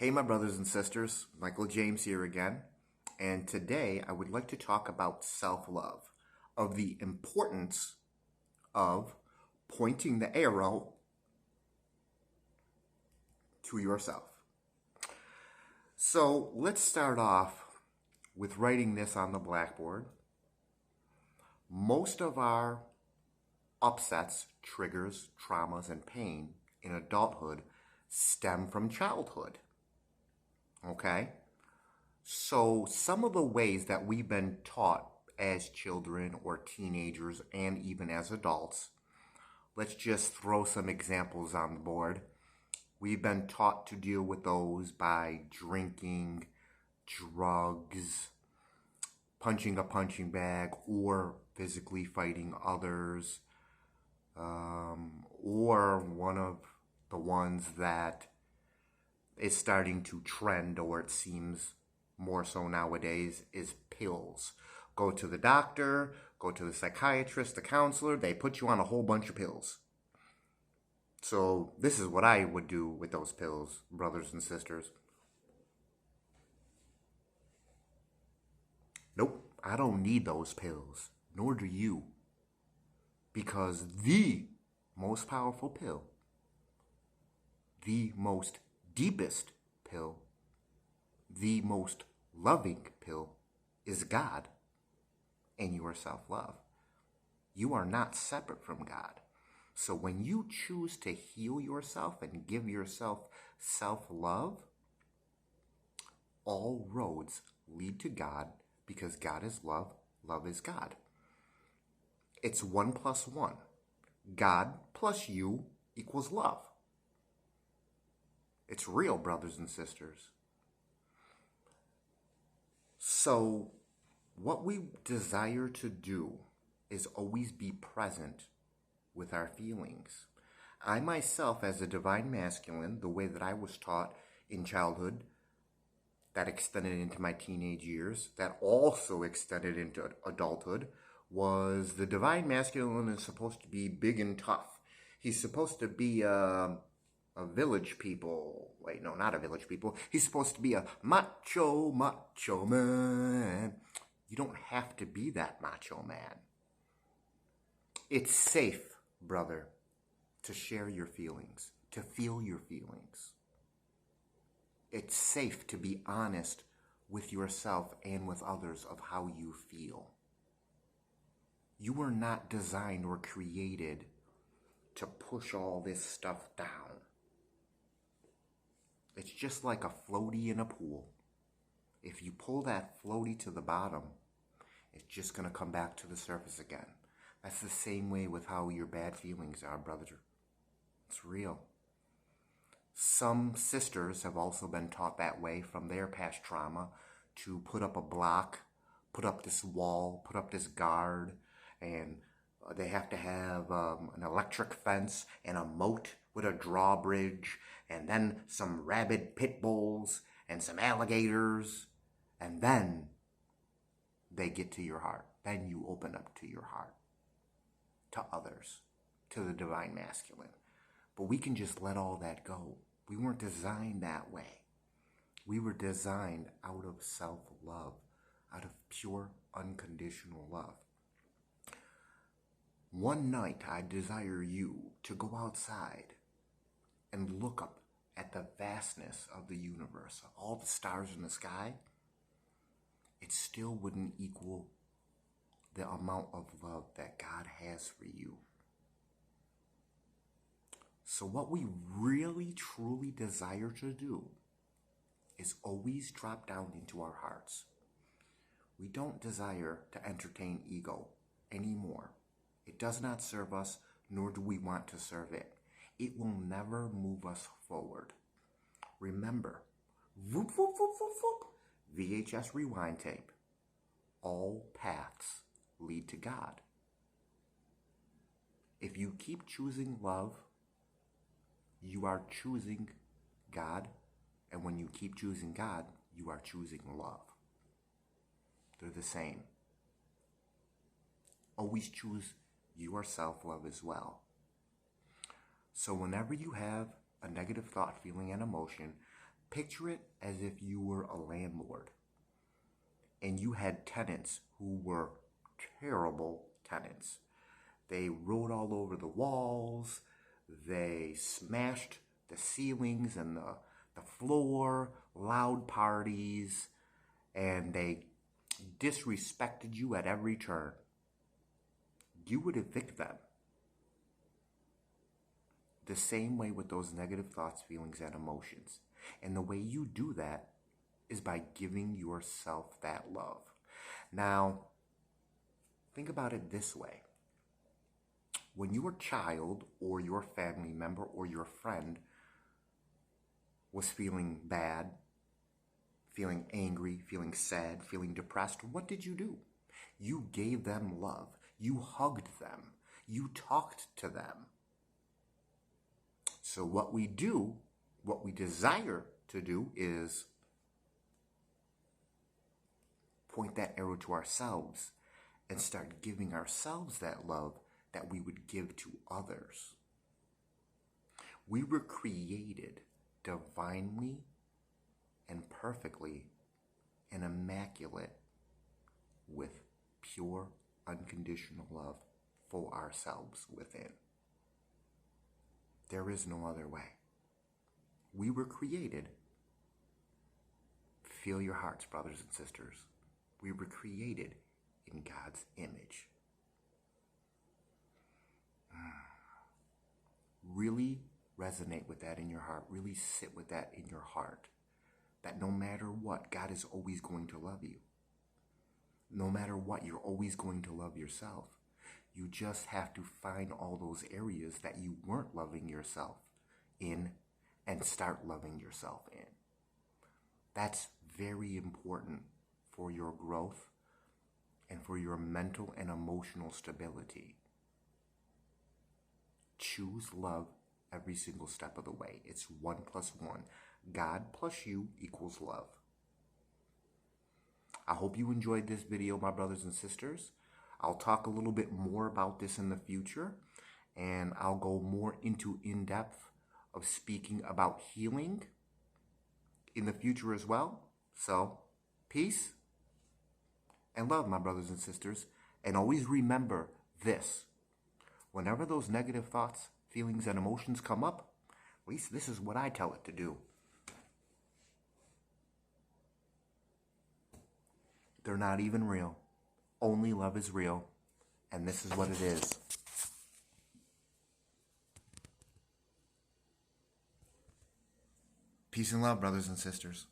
Hey, my brothers and sisters, Michael James here again, and today I would like to talk about self-love, of the importance of pointing the arrow to yourself. So let's start off with writing this on the blackboard. Most of our upsets, triggers, traumas, and pain in adulthood stem from childhood. Okay? So some of the ways that we've been taught as children or teenagers and even as adults, let's just throw some examples on the board. We've been taught to deal with those by drinking, drugs, punching a punching bag, or physically fighting others, or one of the ones that is starting to trend, or it seems more so nowadays, is pills. Go to the doctor, go to the psychiatrist, the counselor, they put you on a whole bunch of pills. So this is what I would do with those pills, brothers and sisters. Nope, I don't need those pills, nor do you. Because the most powerful pill, the most deepest pill, the most loving pill is God and your self-love. You are not separate from God. So when you choose to heal yourself and give yourself self-love, all roads lead to God, because God is love, love is God. It's 1 plus 1. God plus you equals love. It's real, brothers and sisters. So what we desire to do is always be present with our feelings. I myself, as a divine masculine, the way that I was taught in childhood, that extended into my teenage years, that also extended into adulthood, was the divine masculine is supposed to be big and tough. He's supposed to be a village people. Wait, no, not a village people. He's supposed to be a macho man. You don't have to be that macho man. It's safe, brother, to share your feelings, to feel your feelings. It's safe to be honest with yourself and with others of how you feel. You were not designed or created to push all this stuff down. It's just like a floaty in a pool. If you pull that floaty to the bottom, it's just going to come back to the surface again. That's the same way with how your bad feelings are, brother. It's real. Some sisters have also been taught that way from their past trauma, to put up a block, put up this wall, put up this guard, and they have to have an electric fence and a moat with a drawbridge, and then some rabid pit bulls and some alligators, and then they get to your heart. Then you open up to your heart, to others, to the divine masculine. But we can just let all that go. We weren't designed that way. We were designed out of self-love, out of pure, unconditional love. One night, I desire you to go outside and look up at the vastness of the universe, all the stars in the sky. It still wouldn't equal the amount of love that God has for you. So what we really, truly desire to do is always drop down into our hearts. We don't desire to entertain ego anymore. It does not serve us, nor do we want to serve it. It will never move us forward. Remember, whoop, whoop, whoop, whoop, whoop, VHS rewind tape. All paths lead to God. If you keep choosing love, you are choosing God, and when you keep choosing God, you are choosing love. They're the same. Always choose your self-love as well. So whenever you have a negative thought, feeling, and emotion, Picture it as if you were a landlord and you had tenants who were terrible tenants. They wrote all over the walls, they smashed the ceilings and the floor, loud parties, and they disrespected you at every turn. You would evict them. The same way with those negative thoughts, feelings, and emotions. And the way you do that is by giving yourself that love. Now, think about it this way. When your child or your family member or your friend was feeling bad, feeling angry, feeling sad, feeling depressed, what did you do? You gave them love. You hugged them. You talked to them. So what we do, what we desire to do is point that arrow to ourselves and start giving ourselves that love that we would give to others. We were created divinely and perfectly and immaculate with pure, unconditional love for ourselves within. There is no other way. We were created. Feel your hearts, brothers and sisters. We were created in God's image. Really resonate with that in your heart. Really sit with that in your heart. That no matter what, God is always going to love you. No matter what, you're always going to love yourself. You just have to find all those areas that you weren't loving yourself in and start loving yourself in. That's very important for your growth and for your mental and emotional stability. Choose love every single step of the way. It's 1 + 1. God plus you equals love. I hope you enjoyed this video, my brothers and sisters. I'll talk a little bit more about this in the future, and I'll go more into in-depth of speaking about healing in the future as well. So, peace and love, my brothers and sisters. And always remember this. Whenever those negative thoughts, feelings, and emotions come up, at least this is what I tell it to do. They're not even real. Only love is real, and this is what it is. Peace and love, brothers and sisters.